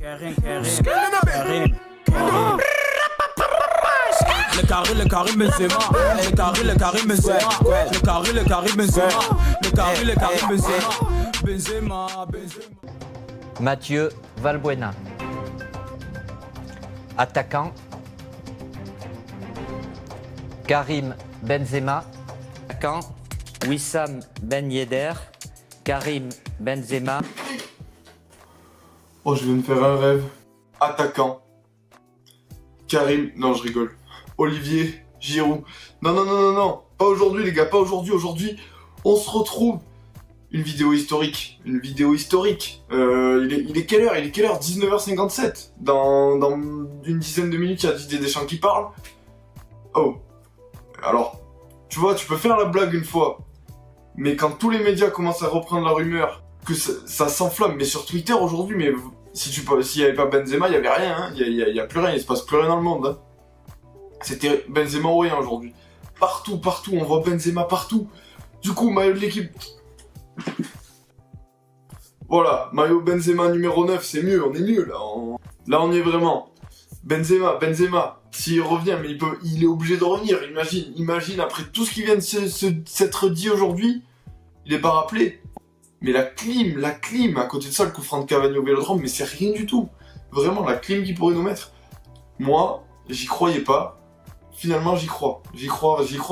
Karim. Le Karim Benzema. Le Karim Benzema. Mathieu Valbuena. Attaquant. Karim Benzema. Attaquant. Wissam Ben Yedder. Karim Benzema. Oh, je viens de faire un rêve. Attaquant. Karim. Non, je rigole. Olivier Giroud. Non. Pas aujourd'hui, les gars, pas aujourd'hui. Aujourd'hui, on se retrouve. Une vidéo historique. Il est quelle heure? 19h57. Dans une dizaine de minutes, il y a Didier Deschamps qui parle. Oh. Alors, tu vois, tu peux faire la blague une fois. Mais quand tous les médias commencent à reprendre la rumeur, que ça s'enflamme, mais sur Twitter aujourd'hui, mais s'il n'y avait pas Benzema, il n'y avait rien, hein. Il y a plus rien, il se passe plus rien dans le monde, hein. C'était Benzema ou rien aujourd'hui. Partout, on voit Benzema partout. Du coup, maillot de l'équipe. Voilà, maillot Benzema numéro 9, c'est mieux, on est mieux là. Là, on y est vraiment. Benzema, s'il revient, mais il est obligé de revenir. Imagine après tout ce qui vient de s'être dit aujourd'hui, il est pas rappelé. Mais la clim, à côté de ça, le coup franc de Cavani au Vélodrome, mais c'est rien du tout. Vraiment, la clim qu'il pourrait nous mettre. Moi, j'y croyais pas. Finalement, j'y crois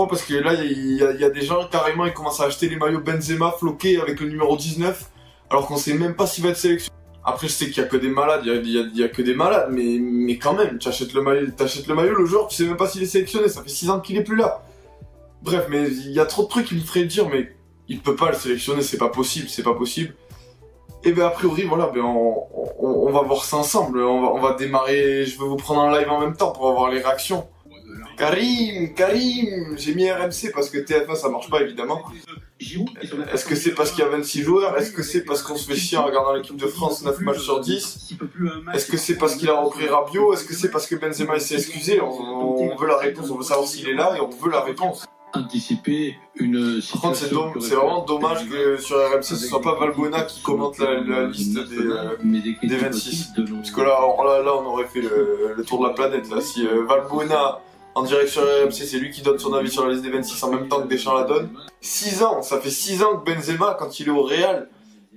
parce que là, il y a des gens, carrément, ils commencent à acheter les maillots Benzema floqués avec le numéro 19, alors qu'on sait même pas s'il va être sélectionné. Après, je sais qu'il y a que des malades, il y a que des malades, mais quand même, t'achètes le maillot, le joueur, tu sais même pas s'il est sélectionné, ça fait 6 ans qu'il est plus là. Bref, mais il y a trop de trucs qui me feraient dire, mais il peut pas le sélectionner, c'est pas possible. Et ben, a priori, voilà, on va voir ça ensemble, on va démarrer, je vais vous prendre en live en même temps pour avoir les réactions. Karim, j'ai mis RMC parce que TF1 ça marche pas évidemment. Est-ce que c'est parce qu'il y a 26 joueurs? Est-ce que c'est parce qu'on se fait chier en regardant l'équipe de France 9 matchs sur 10? Est-ce que c'est parce qu'il a repris Rabiot? Est-ce que c'est parce que Benzema s'est excusé? On veut la réponse, on veut savoir s'il est là et on veut la réponse. Anticiper une situation. Par contre, c'est vraiment dommage que sur RMC ce soit pas Valbuena qui commente la liste des 26. Parce que là, on aurait fait le tour de la planète. Là. Si Valbuena en direct sur RMC, c'est lui qui donne son avis sur la liste des 26 en même temps que Deschamps la donne. 6 ans, ça fait 6 ans que Benzema, quand il est au Real,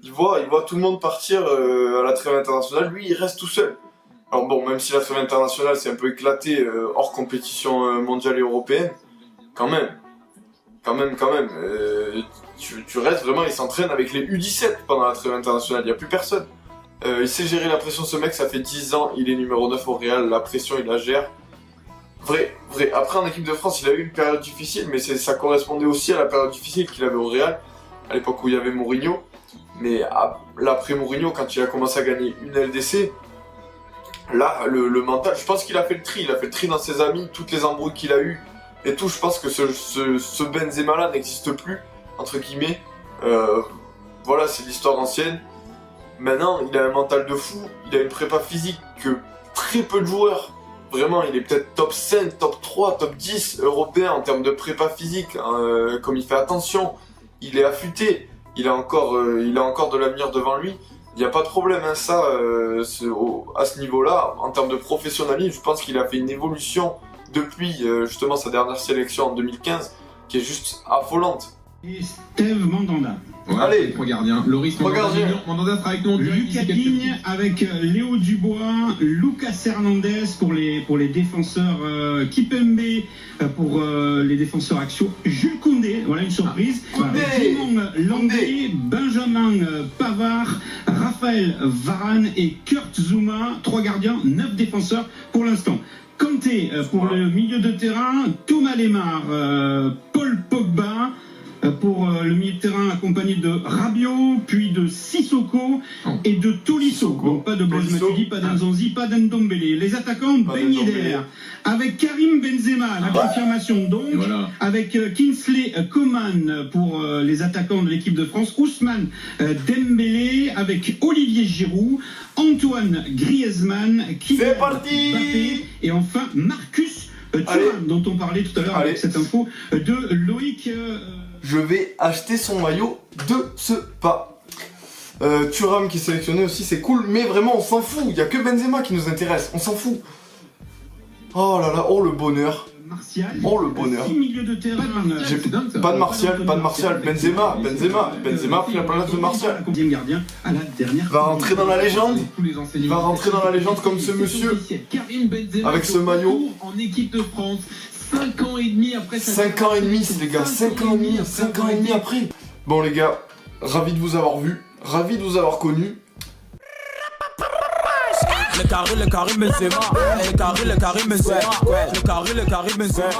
il voit tout le monde partir à la trêve internationale. Lui, il reste tout seul. Alors bon, même si la trêve internationale c'est un peu éclaté hors compétition mondiale et européenne, quand même. Tu restes vraiment, il s'entraîne avec les U17 pendant la trêve internationale, il n'y a plus personne. Il sait gérer la pression, ce mec, ça fait 10 ans, il est numéro 9 au Real, la pression, il la gère. Vrai. Après, en équipe de France, il a eu une période difficile, mais ça correspondait aussi à la période difficile qu'il avait au Real, à l'époque où il y avait Mourinho. Mais après Mourinho, quand il a commencé à gagner une LDC, là, le mental, je pense qu'il a fait le tri dans ses amis, toutes les embrouilles qu'il a eues. Et tout, je pense que ce Benzema-là n'existe plus, entre guillemets. Voilà, c'est l'histoire ancienne. Maintenant, il a un mental de fou, il a une prépa physique que très peu de joueurs, vraiment, il est peut-être top 5, top 3, top 10 européen en termes de prépa physique. Comme il fait attention, il est affûté, il a encore de l'avenir devant lui. Il n'y a pas de problème, hein, ça, à ce niveau-là, en termes de professionnalisme, je pense qu'il a fait une évolution depuis justement sa dernière sélection en 2015 qui est juste affolante. Et Steve Mandanda. Voilà, allez, 3 gardiens. Loris Mandanda sera avec nous. Lucas Digne avec Léo Dubois, Lucas Hernandez pour les défenseurs, Kipembe pour les défenseurs axiaux, Jules Koundé, voilà une surprise. Clément Landé, Benjamin Pavard, Raphaël Varane et Kurt Zouma. 3 gardiens, 9 défenseurs pour l'instant. Kanté pour le milieu de terrain, Thomas Lemar, Paul Pogba pour le milieu de terrain accompagné de Rabiot, puis de Sissoko et de Tolisso. Donc pas de Blaise Matuidi, pas d'Nzonzi, pas d'Ndombele. Les attaquants, Ben Yedder, avec Karim Benzema, la confirmation donc, voilà. Avec Kingsley Coman pour les attaquants de l'équipe de France, Ousmane Dembélé, avec Olivier Giroud, Antoine Griezmann, Kylian Mbappé et enfin Marcus Thuram, dont on parlait tout à l'heure avec cette info de Loïc. Je vais acheter son maillot de ce pas. Thuram qui est sélectionné aussi, c'est cool, mais vraiment on s'en fout, il y a que Benzema qui nous intéresse, on s'en fout. Oh là là, oh le bonheur. Martial. Oh le bonheur. 6 milieux de terrain. Pas de Martial, Benzema a pris la place de Martial. Gardien à la dernière. Va rentrer dans la légende. Il va rentrer dans la légende comme ce monsieur. Avec ce maillot. En équipe de France, 5 ans et demi après sa 5 ans et demi, les gars, 5 ans et demi après. Bon les gars, ravi de vous avoir vu, ravi de vous avoir connu. Le Karim Benzema. Le Karim Benzema. Le Karim Benzema.